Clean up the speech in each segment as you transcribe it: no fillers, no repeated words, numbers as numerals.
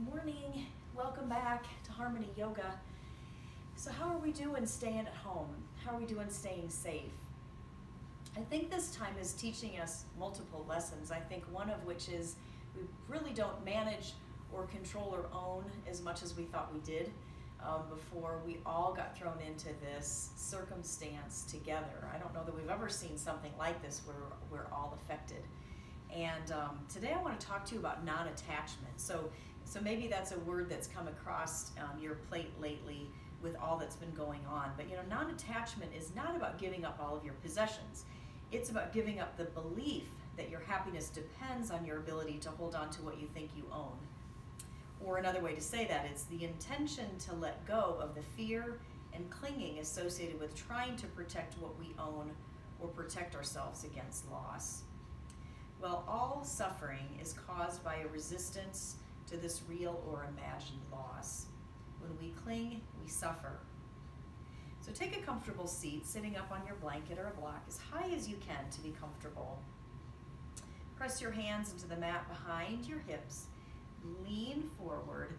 Good morning. Welcome back to Harmony Yoga. So how are we doing staying at home? How are we doing staying safe? I think this time is teaching us multiple lessons. I think one of which is we really don't manage or control or own as much as we thought we did before we all got thrown into this circumstance together. I don't know that we've ever seen something like this where we're all affected. And today I want to talk to you about non-attachment. So maybe that's a word that's come across your plate lately with all that's been going on. But non-attachment is not about giving up all of your possessions. It's about giving up the belief that your happiness depends on your ability to hold on to what you think you own. Or another way to say that, it's the intention to let go of the fear and clinging associated with trying to protect what we own or protect ourselves against loss. Well, all suffering is caused by a resistance to this real or imagined loss. When we cling, we suffer. So take a comfortable seat, sitting up on your blanket or a block as high as you can to be comfortable. Press your hands into the mat behind your hips. Lean forward.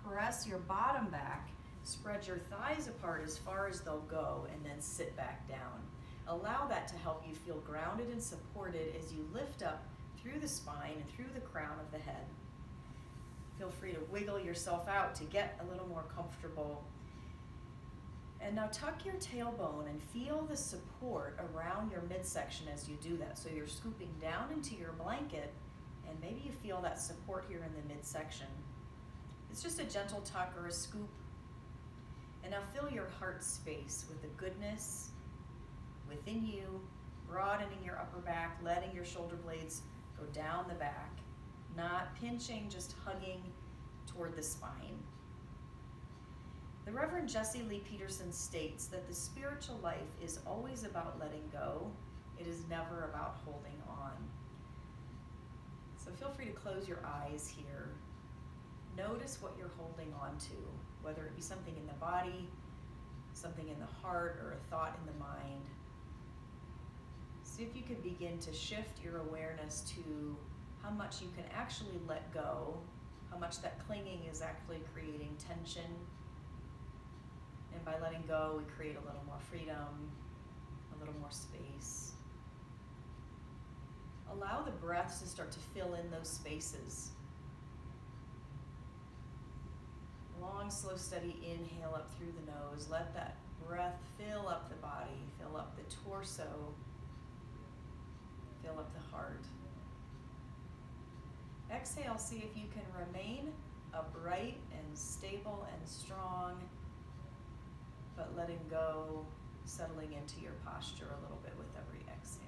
Press your bottom back. Spread your thighs apart as far as they'll go, and then sit back down. Allow that to help you feel grounded and supported as you lift up through the spine and through the crown of the head. Feel free to wiggle yourself out to get a little more comfortable. And now tuck your tailbone and feel the support around your midsection as you do that. So you're scooping down into your blanket, and maybe you feel that support here in the midsection. It's just a gentle tuck or a scoop. And now fill your heart space with the goodness within you, broadening your upper back, letting your shoulder blades go down the back, not pinching, just hugging toward the spine. The Reverend Jesse Lee Peterson states that the spiritual life is always about letting go. It is never about holding on. So feel free to close your eyes here. Notice what you're holding on to, whether it be something in the body, something in the heart, or a thought in the mind. See if you can begin to shift your awareness to how much you can actually let go, how much that clinging is actually creating tension. And by letting go, we create a little more freedom, a little more space. Allow the breaths to start to fill in those spaces. Long, slow, steady inhale up through the nose. Let that breath fill up the body, fill up the torso, fill up the heart. Exhale, see if you can remain upright and stable and strong, but letting go, settling into your posture a little bit with every exhale.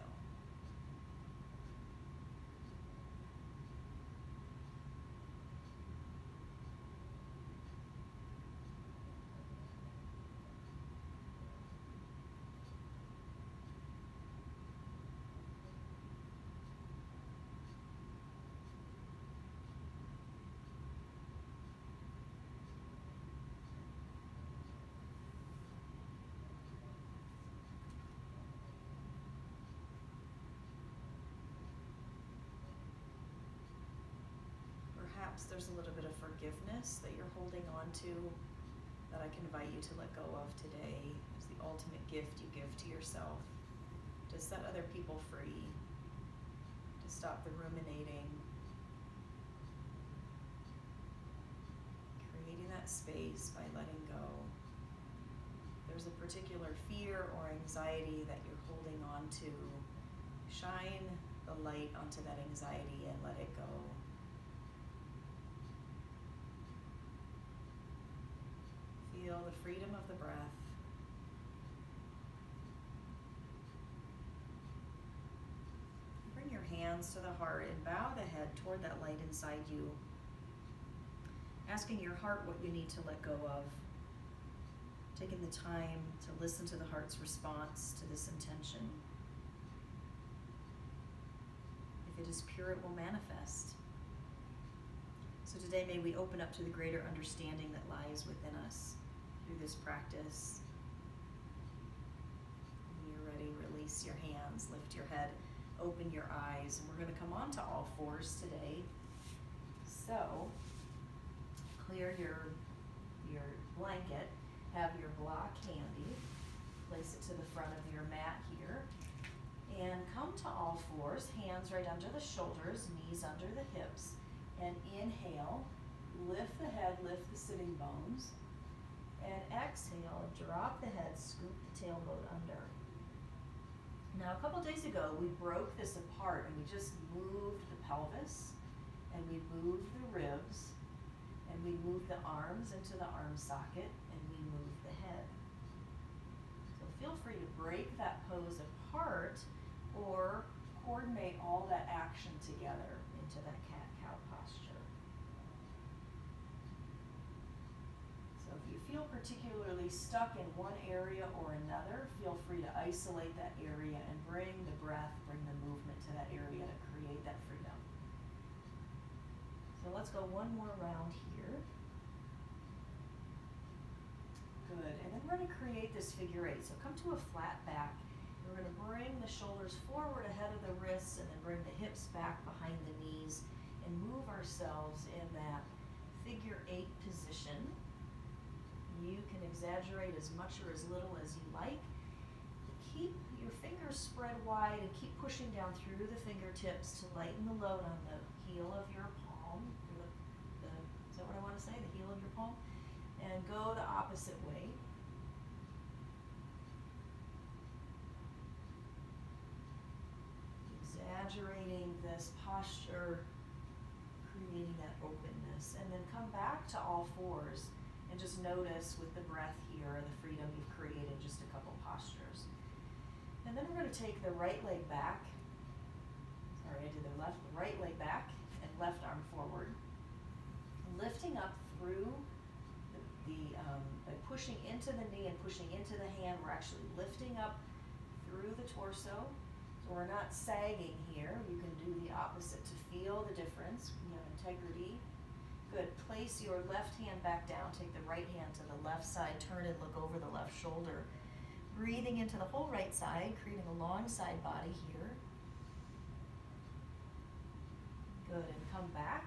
Perhaps there's a little bit of forgiveness that you're holding on to that I can invite you to let go of today as the ultimate gift you give to yourself, to set other people free, to stop the ruminating, creating that space by letting go. There's a particular fear or anxiety that you're holding on to. Shine the light onto that anxiety and let it go. Feel the freedom of the breath. Bring your hands to the heart and bow the head toward that light inside you, asking your heart what you need to let go of, taking the time to listen to the heart's response to this intention. If it is pure, it will manifest. So today, may we open up to the greater understanding that lies within us through this practice. When you're ready, release your hands, lift your head, open your eyes, and we're going to come on to all fours today. So clear your blanket, have your block handy, place it to the front of your mat here, and come to all fours, hands right under the shoulders, knees under the hips, and inhale, lift the head, lift the sitting bones, and exhale, drop the head, scoop the tailbone under. Now, a couple days ago, we broke this apart and we just moved the pelvis, and we moved the ribs, and we moved the arms into the arm socket, and we moved the head. So feel free to break that pose apart or coordinate all that action together into that cat-cow posture. So if you feel particularly stuck in one area or another, feel free to isolate that area and bring the breath, bring the movement to that area to create that freedom. So let's go one more round here. Good, and then we're going to create this figure eight. So come to a flat back. We're going to bring the shoulders forward ahead of the wrists and then bring the hips back behind the knees and move ourselves in that figure eight position. You can exaggerate as much or as little as you like. Keep your fingers spread wide and keep pushing down through the fingertips to lighten the load on the heel of your palm. Is that what I want to say? The heel of your palm? And go the opposite way. Exaggerating this posture, creating that openness, and then come back to all fours and just notice with the breath here the freedom you've created in just a couple postures. And then we're going to take the right leg back. Sorry, I did the right leg back and left arm forward. Lifting up through by pushing into the knee and pushing into the hand, we're actually lifting up through the torso. So we're not sagging here. You can do the opposite to feel the difference. You have integrity. Good. Place your left hand back down. Take the right hand to the left side. Turn and look over the left shoulder. Breathing into the whole right side, creating a long side body here. Good. And come back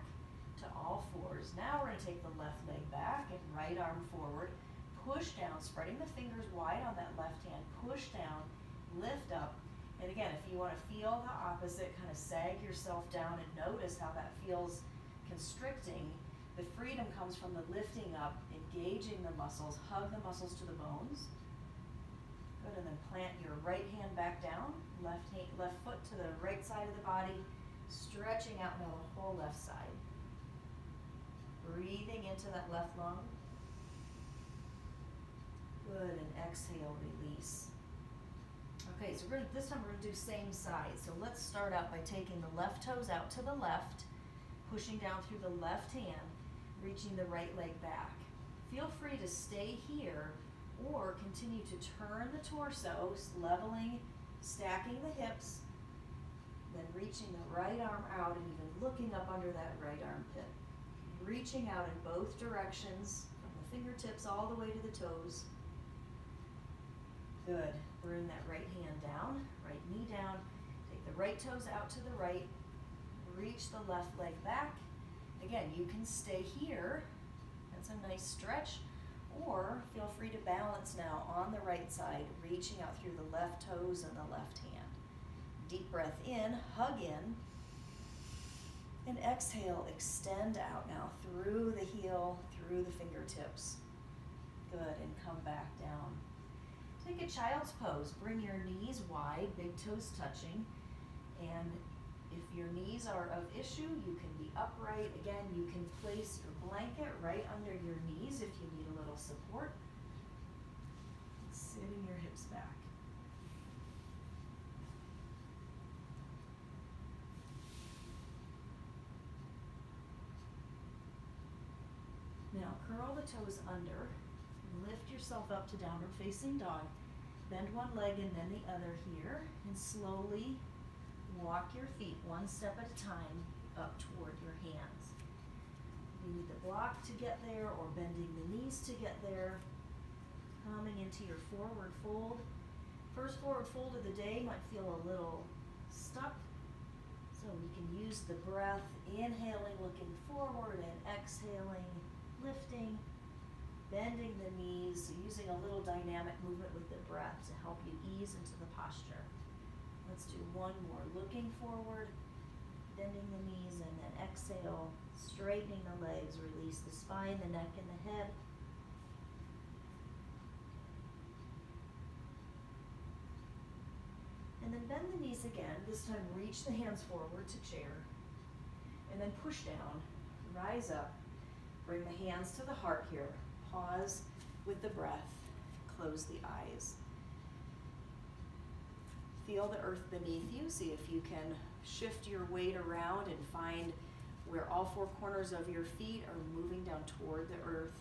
to all fours. Now we're going to take the left leg back and right arm forward. Push down, spreading the fingers wide on that left hand. Push down, lift up. And again, if you want to feel the opposite, kind of sag yourself down and notice how that feels constricting. The freedom comes from the lifting up, engaging the muscles, hug the muscles to the bones. Good, and then plant your right hand back down, left foot to the right side of the body, stretching out now the whole left side. Breathing into that left lung. Good, and exhale, release. Okay, so this time we're going to do same side. So let's start out by taking the left toes out to the left, pushing down through the left hand, reaching the right leg back. Feel free to stay here or continue to turn the torso, leveling, stacking the hips, then reaching the right arm out and even looking up under that right armpit. Reaching out in both directions, from the fingertips all the way to the toes. Good. Bring that right hand down, right knee down. Take the right toes out to the right. Reach the left leg back. Again, you can stay here. That's a nice stretch. Or feel free to balance now on the right side, reaching out through the left toes and the left hand. Deep breath in, hug in. And exhale, extend out now through the heel, through the fingertips. Good, and come back down. Take a child's pose. Bring your knees wide, big toes touching. And if your knees are of issue, you can be upright. Again, you can place your blanket right under your knees if you need a little support. Sitting your hips back. Now curl the toes under. Lift yourself up to downward facing dog. Bend one leg and then the other here. And slowly walk your feet one step at a time up toward your hands. You need the block to get there or bending the knees to get there. Coming into your forward fold. First forward fold of the day might feel a little stuck. So we can use the breath, inhaling, looking forward, and exhaling, lifting, bending the knees, using a little dynamic movement with the breath to help you ease into the posture. Let's do one more. Looking forward, bending the knees, and then exhale, straightening the legs, release the spine, the neck, and the head. And then bend the knees again. This time reach the hands forward to chair. And then push down, rise up, bring the hands to the heart here. Pause with the breath, close the eyes. Feel the earth beneath you. See if you can shift your weight around and find where all four corners of your feet are moving down toward the earth.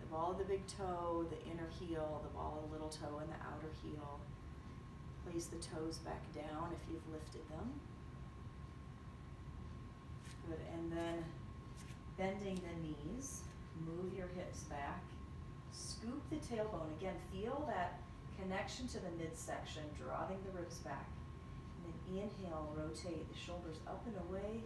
The ball of the big toe, the inner heel, the ball of the little toe, and the outer heel. Place the toes back down if you've lifted them. Good, and then bending the knees, move your hips back, scoop the tailbone. Again, feel that connection to the midsection, drawing the ribs back. And then inhale, rotate the shoulders up and away.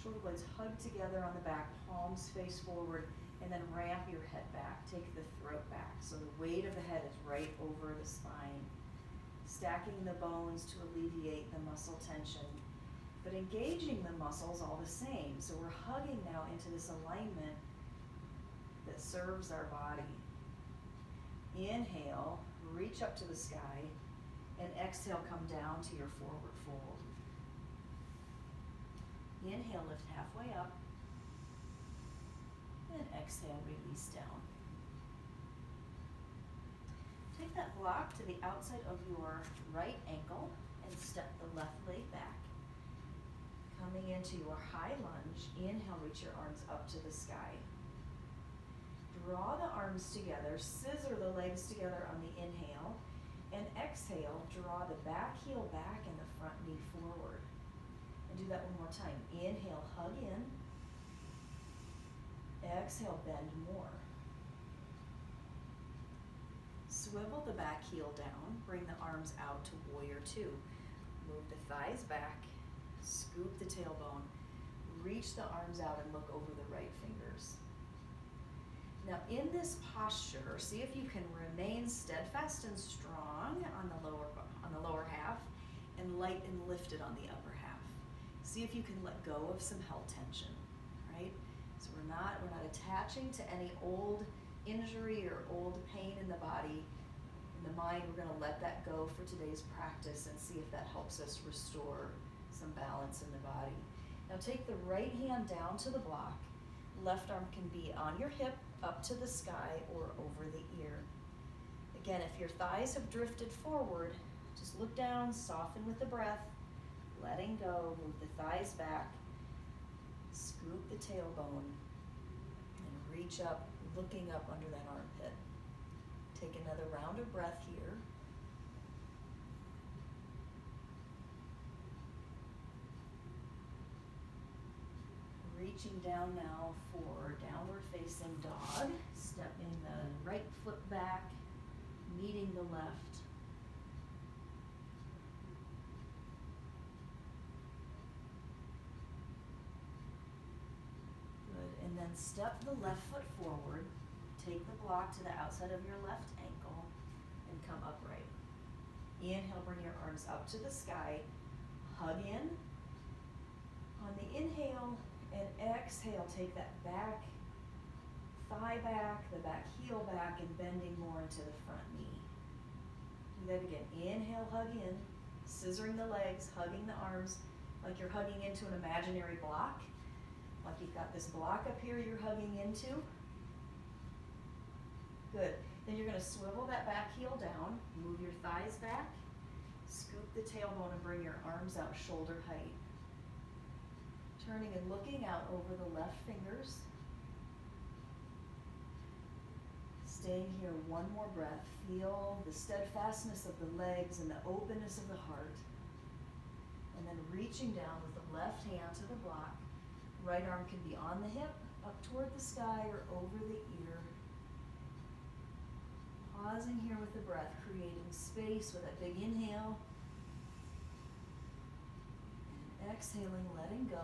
Shoulder blades hug together on the back, palms face forward, and then ramp your head back. Take the throat back. So the weight of the head is right over the spine. Stacking the bones to alleviate the muscle tension, but engaging the muscles all the same. So we're hugging now into this alignment that serves our body. Inhale, reach up to the sky, and exhale, come down to your forward fold. Inhale, lift halfway up, and exhale, release down. Take that block to the outside of your right ankle and step the left leg back. Coming into your high lunge, inhale, reach your arms up to the sky. Draw the arms together, scissor the legs together on the inhale, and exhale, draw the back heel back and the front knee forward. And do that one more time. Inhale, hug in. Exhale, bend more. Swivel the back heel down, bring the arms out to warrior two. Move the thighs back, scoop the tailbone, reach the arms out and look over the right fingers. Now in this posture, see if you can remain steadfast and strong on the lower half and light and lifted on the upper half. See if you can let go of some held tension, right? So we're not attaching to any old injury or old pain in the body. In the mind, we're going to let that go for today's practice and see if that helps us restore some balance in the body. Now take the right hand down to the block. Left arm can be on your hip, up to the sky, or over the ear. Again, if your thighs have drifted forward, just look down, soften with the breath, letting go, move the thighs back, scoop the tailbone, and reach up, looking up under that armpit. Take another round of breath here. Reaching down now for downward facing dog. Stepping the right foot back, meeting the left. Good, and then step the left foot forward. Take the block to the outside of your left ankle and come upright. Inhale, bring your arms up to the sky. Hug in. On the inhale and exhale, take that back thigh back, the back heel back, and bending more into the front knee. Do that again. Inhale, hug in. Scissoring the legs, hugging the arms like you're hugging into an imaginary block. Like you've got this block up here you're hugging into. Good. Then you're going to swivel that back heel down, move your thighs back, scoop the tailbone and bring your arms out shoulder height. Turning and looking out over the left fingers. Staying here one more breath. Feel the steadfastness of the legs and the openness of the heart. And then reaching down with the left hand to the block. Right arm can be on the hip, up toward the sky or over the ear. Pausing here with the breath, creating space with that big inhale. And exhaling, letting go.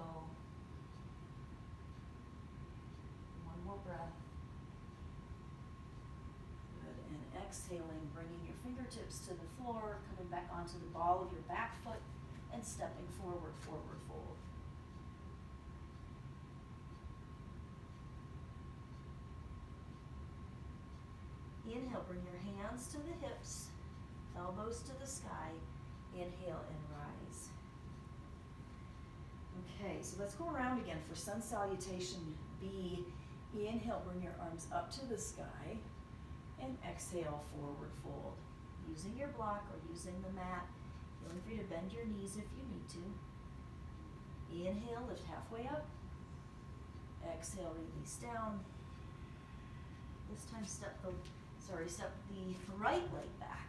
One more breath. Good, and exhaling, bringing your fingertips to the floor, coming back onto the ball of your back foot, and stepping forward, forward fold. Inhale, bring your hands to the hips, elbows to the sky. Inhale and rise. Okay, so let's go around again for Sun Salutation B. Inhale, bring your arms up to the sky, and exhale, forward fold. Using your block or using the mat, feel free to bend your knees if you need to. Inhale, lift halfway up. Exhale, release down. This time step the right leg back.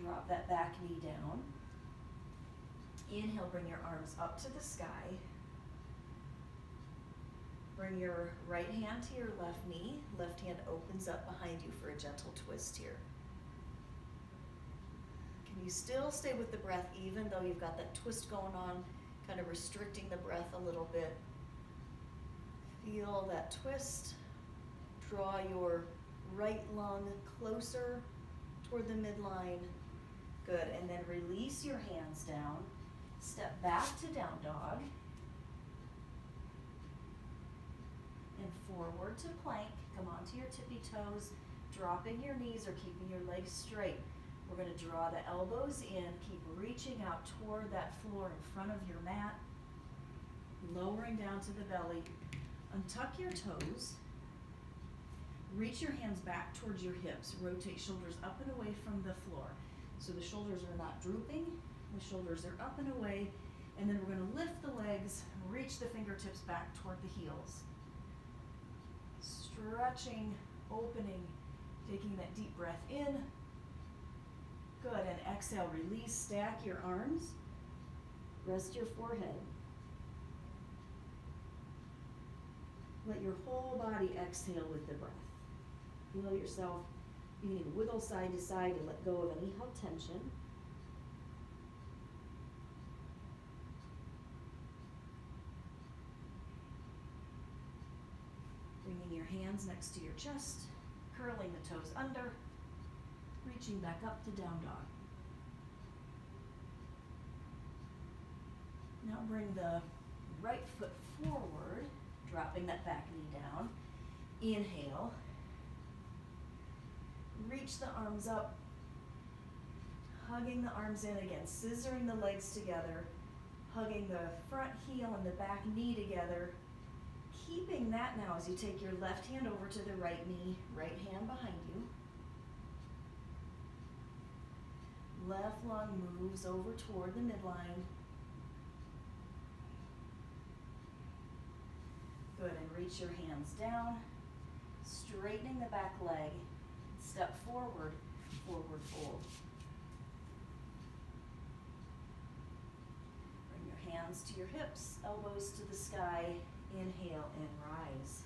Drop that back knee down. Inhale, bring your arms up to the sky. Bring your right hand to your left knee. Left hand opens up behind you for a gentle twist here. Can you still stay with the breath even though you've got that twist going on, kind of restricting the breath a little bit? Feel that twist. Draw your right lung closer toward the midline. Good, and then release your hands down. Step back to down dog. And forward to plank. Come onto your tippy toes, dropping your knees or keeping your legs straight. We're going to draw the elbows in, keep reaching out toward that floor in front of your mat, lowering down to the belly. Untuck your toes. Reach your hands back towards your hips. Rotate shoulders up and away from the floor. So the shoulders are not drooping, the shoulders are up and away, and then we're going to lift the legs, reach the fingertips back toward the heels. Stretching, opening, taking that deep breath in. Good, and exhale, release, stack your arms, rest your forehead. Let your whole body exhale with the breath. Feel yourself beginning to wiggle side to side and let go of any held tension. Bringing your hands next to your chest, curling the toes under, reaching back up to down dog. Now bring the right foot forward, dropping that back knee down. Inhale. Reach the arms up, hugging the arms in again, scissoring the legs together, hugging the front heel and the back knee together, keeping that now as you take your left hand over to the right knee, right hand behind you. Left lung moves over toward the midline. Good, and reach your hands down, straightening the back leg. Step forward, forward fold. Bring your hands to your hips, elbows to the sky. Inhale and rise.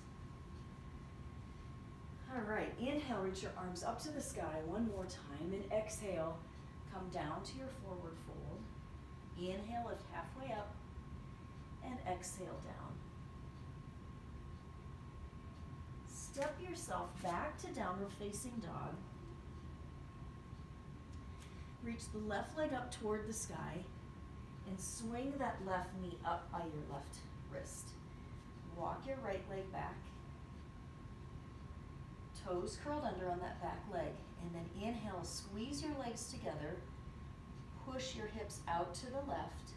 All right, inhale, reach your arms up to the sky one more time, and exhale, come down to your forward fold. Inhale, lift halfway up, and exhale down. Step yourself back to downward facing dog. Reach the left leg up toward the sky and swing that left knee up by your left wrist. Walk your right leg back. Toes curled under on that back leg, and then inhale, squeeze your legs together. Push your hips out to the left.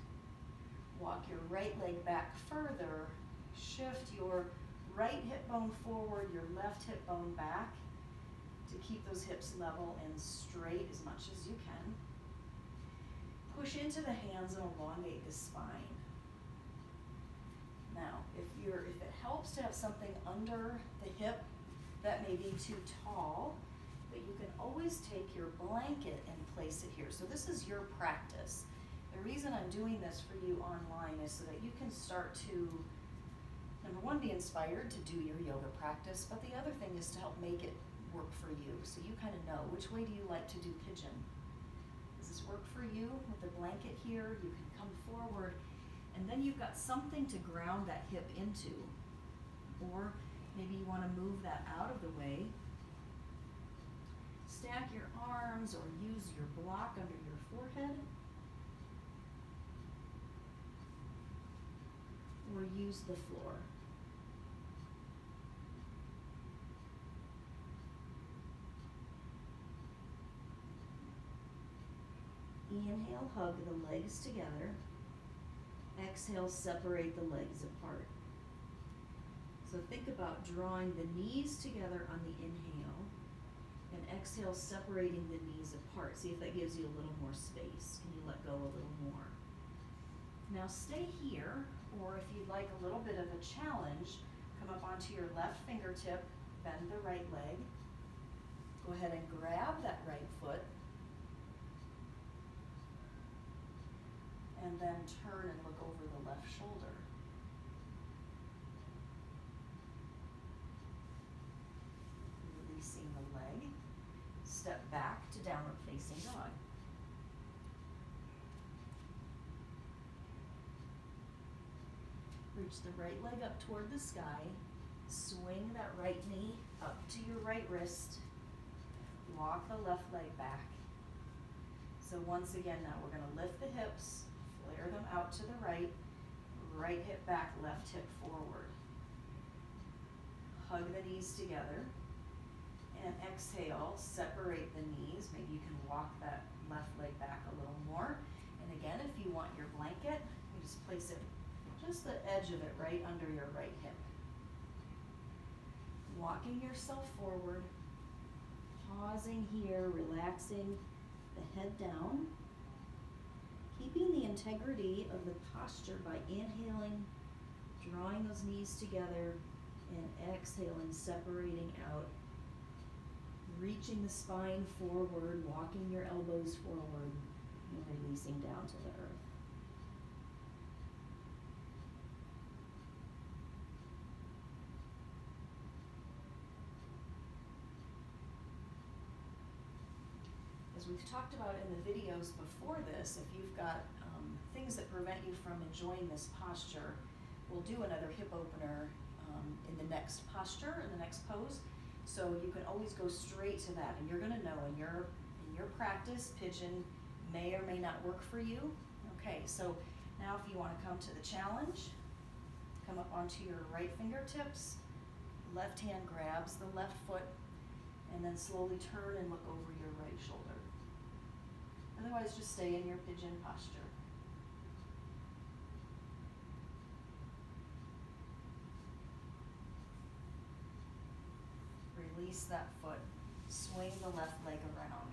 Walk your right leg back further. Shift your right hip bone forward, your left hip bone back to keep those hips level and straight as much as you can. Push into the hands and elongate the spine. Now, if it helps to have something under the hip that may be too tall, but you can always take your blanket and place it here. So this is your practice. The reason I'm doing this for you online is so that you can start to, number one, be inspired to do your yoga practice, but the other thing is to help make it work for you. So you kind of know, which way do you like to do pigeon? Does this work for you with the blanket here? You can come forward, and then you've got something to ground that hip into. or maybe you want to move that out of the way. Stack your arms or use your block under your forehead. Or use the floor. Inhale, hug the legs together. Exhale, separate the legs apart. So think about drawing the knees together on the inhale, and exhale, separating the knees apart. See if that gives you a little more space. Can you let go a little more? Now stay here, or if you'd like a little bit of a challenge, come up onto your left fingertip, bend the right leg. Go ahead and grab that right foot, and then turn and look over the left shoulder. Releasing the leg. Step back to downward facing dog. Reach the right leg up toward the sky. Swing that right knee up to your right wrist. Walk the left leg back. So once again now we're going to lift the hips, flare them out to the right, right hip back, left hip forward. Hug the knees together. And exhale, separate the knees. Maybe you can walk that left leg back a little more. And again, if you want your blanket, you just place it just the edge of it right under your right hip. Walking yourself forward, pausing here, relaxing the head down, keeping the integrity of the posture by inhaling, drawing those knees together, and exhaling, separating out, reaching the spine forward, walking your elbows forward, and releasing down to the earth. As we've talked about in the videos before this, if you've got things that prevent you from enjoying this posture, we'll do another hip opener in the next posture, in the next pose. So you can always go straight to that, and you're going to know in your practice, pigeon may or may not work for you. Okay, so now if you want to come to the challenge, come up onto your right fingertips, left hand grabs the left foot, and then slowly turn and look over your right shoulder. Otherwise, just stay in your pigeon posture. Release that foot. Swing the left leg around.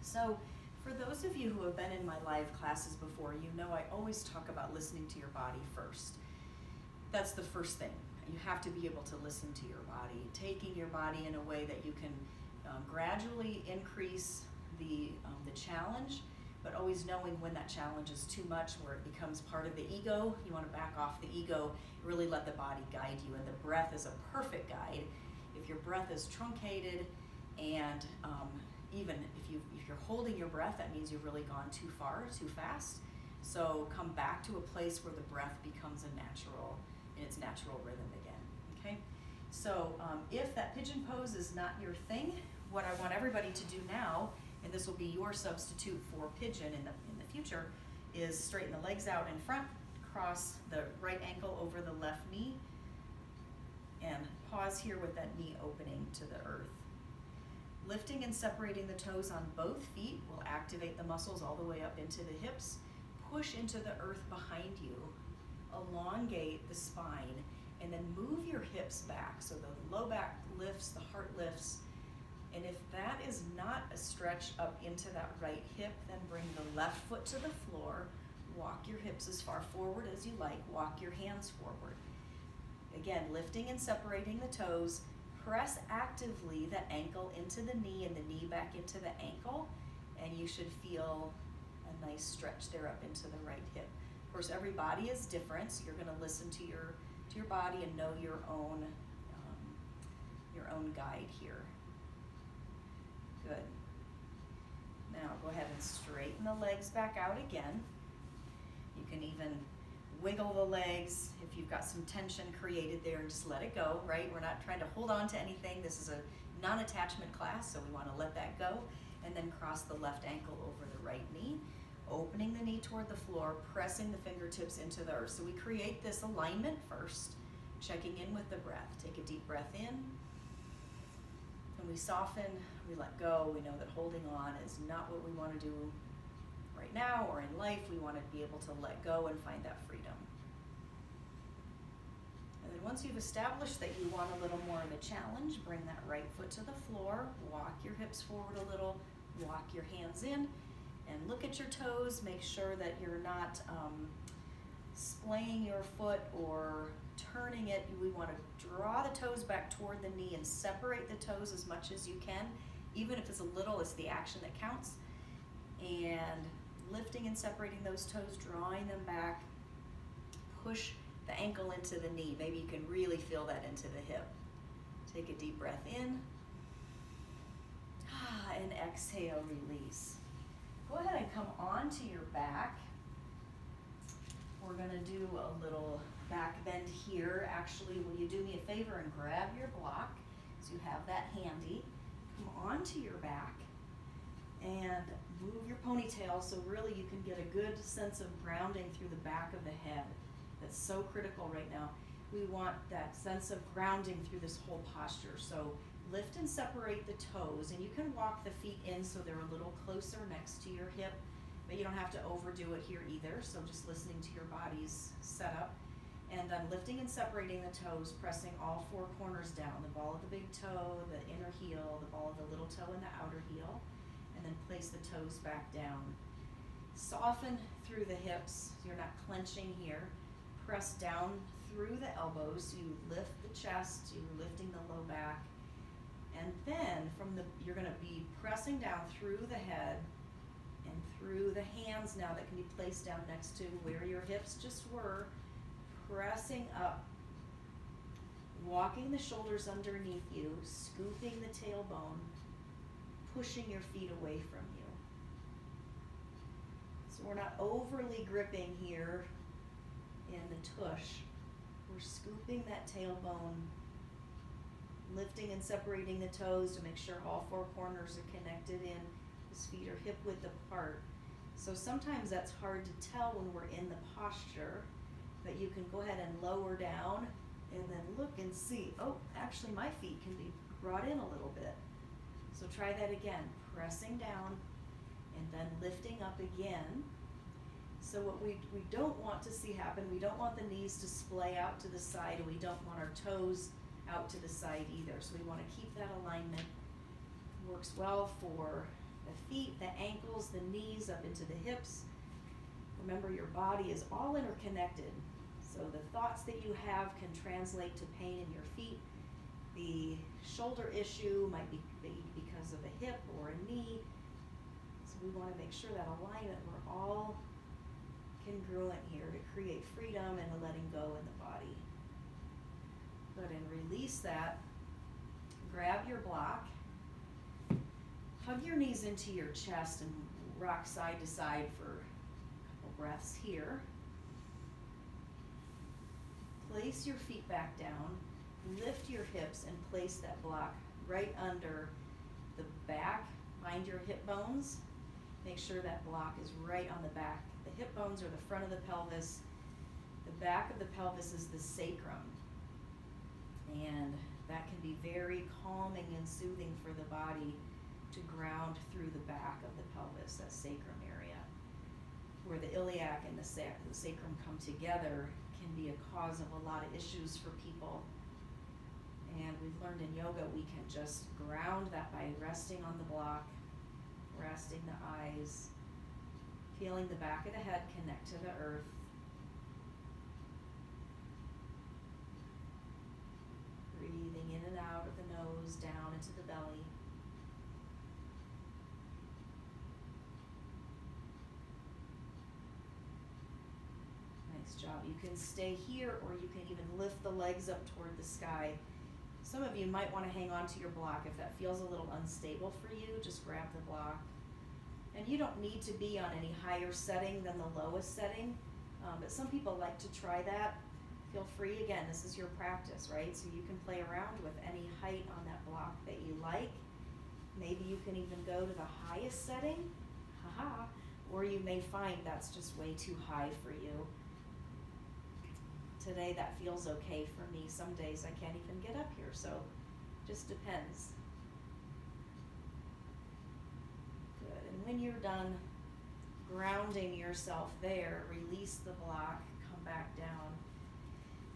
So, for those of you who have been in my live classes before, you know I always talk about listening to your body first. That's the first thing. You have to be able to listen to your body, taking your body in a way that you can gradually increase the challenge, but always knowing when that challenge is too much, where it becomes part of the ego. You want to back off the ego, really let the body guide you, and the breath is a perfect guide. If your breath is truncated, and even if you're holding your breath, that means you've really gone too far, too fast. So come back to a place where the breath becomes in its natural rhythm again. Okay. So if that pigeon pose is not your thing, what I want everybody to do now, and this will be your substitute for pigeon in the future, is straighten the legs out in front, cross the right ankle over the left knee, and pause here with that knee opening to the earth. Lifting and separating the toes on both feet will activate the muscles all the way up into the hips. Push into the earth behind you, elongate the spine, and then move your hips back so the low back lifts, the heart lifts. And if that is not a stretch up into that right hip, then bring the left foot to the floor, walk your hips as far forward as you like, walk your hands forward. Again, lifting and separating the toes, press actively the ankle into the knee and the knee back into the ankle, and you should feel a nice stretch there up into the right hip. Of course, every body is different, so you're going to listen to your body and know your own guide here. Good. Now go ahead and straighten the legs back out again. You can even wiggle the legs. If you've got some tension created there, just let it go, right? We're not trying to hold on to anything. This is a non-attachment class, so we want to let that go. And then cross the left ankle over the right knee, opening the knee toward the floor, pressing the fingertips into the earth. So we create this alignment first, checking in with the breath. Take a deep breath in, and we soften, we let go. We know that holding on is not what we want to do right now or in life. We want to be able to let go and find that freedom. And then once you've established that you want a little more of a challenge, bring that right foot to the floor, walk your hips forward a little, walk your hands in, and look at your toes. Make sure that you're not splaying your foot or turning it. We want to draw the toes back toward the knee and separate the toes as much as you can. Even if it's a little, it's the action that counts. And lifting and separating those toes, drawing them back. Push the ankle into the knee. Maybe you can really feel that into the hip. Take a deep breath in. And exhale, release. Go ahead and come onto your back. We're going to do a little back bend here. Actually, will you do me a favor and grab your block so you have that handy. Come onto your back and move your ponytail so really you can get a good sense of grounding through the back of the head. That's so critical right now. We want that sense of grounding through this whole posture. So lift and separate the toes, and you can walk the feet in so they're a little closer next to your hip, but you don't have to overdo it here either. So just listening to your body's setup. And then lifting and separating the toes, pressing all four corners down, the ball of the big toe, the inner heel, the ball of the little toe, and the outer heel, and then place the toes back down. Soften through the hips, you're not clenching here. Press down through the elbows, so you lift the chest, you're lifting the low back, and then you're going to be pressing down through the head and through the hands now that can be placed down next to where your hips just were. Pressing up, walking the shoulders underneath you, scooping the tailbone, pushing your feet away from you. So we're not overly gripping here in the tush. We're scooping that tailbone, lifting and separating the toes to make sure all four corners are connected in. His feet are hip width apart. So sometimes that's hard to tell when we're in the posture. But you can go ahead and lower down and then look and see, oh, actually my feet can be brought in a little bit. So try that again, pressing down and then lifting up again. So what we don't want to see happen, we don't want the knees to splay out to the side, and we don't want our toes out to the side either. So we want to keep that alignment. Works well for the feet, the ankles, the knees, up into the hips. Remember, your body is all interconnected. So the thoughts that you have can translate to pain in your feet. The shoulder issue might be because of a hip or a knee. So we want to make sure that alignment, we're all congruent here to create freedom and a letting go in the body. Good, and release that. Grab your block. Hug your knees into your chest and rock side to side for a couple breaths here. Place your feet back down, lift your hips, and place that block right under the back, behind your hip bones. Make sure that block is right on the back. The hip bones are the front of the pelvis. The back of the pelvis is the sacrum. And that can be very calming and soothing for the body to ground through the back of the pelvis, that sacrum area. Where the iliac and the sacrum come together can be a cause of a lot of issues for people. And we've learned in yoga we can just ground that by resting on the block, resting the eyes, feeling the back of the head connect to the earth. Breathing in and out of the nose, down into the belly. Nice job. You can stay here, or you can even lift the legs up toward the sky. Some of you might want to hang on to your block. If that feels a little unstable for you, just grab the block. And you don't need to be on any higher setting than the lowest setting. But some people like to try that. Feel free, again, this is your practice, right? So you can play around with any height on that block that you like. Maybe you can even go to the highest setting, haha, or you may find that's just way too high for you. Today that feels okay for me. Some days I can't even get up here, so just depends. Good, and when you're done grounding yourself there, release the block, come back down.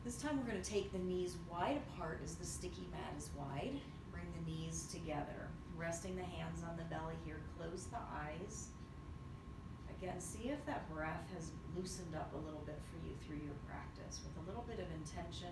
This time we're going to take the knees wide apart as the sticky mat is wide. Bring the knees together, resting the hands on the belly here. Close the eyes. Again, see if that breath has loosened up a little bit for you through your practice with a little bit of intention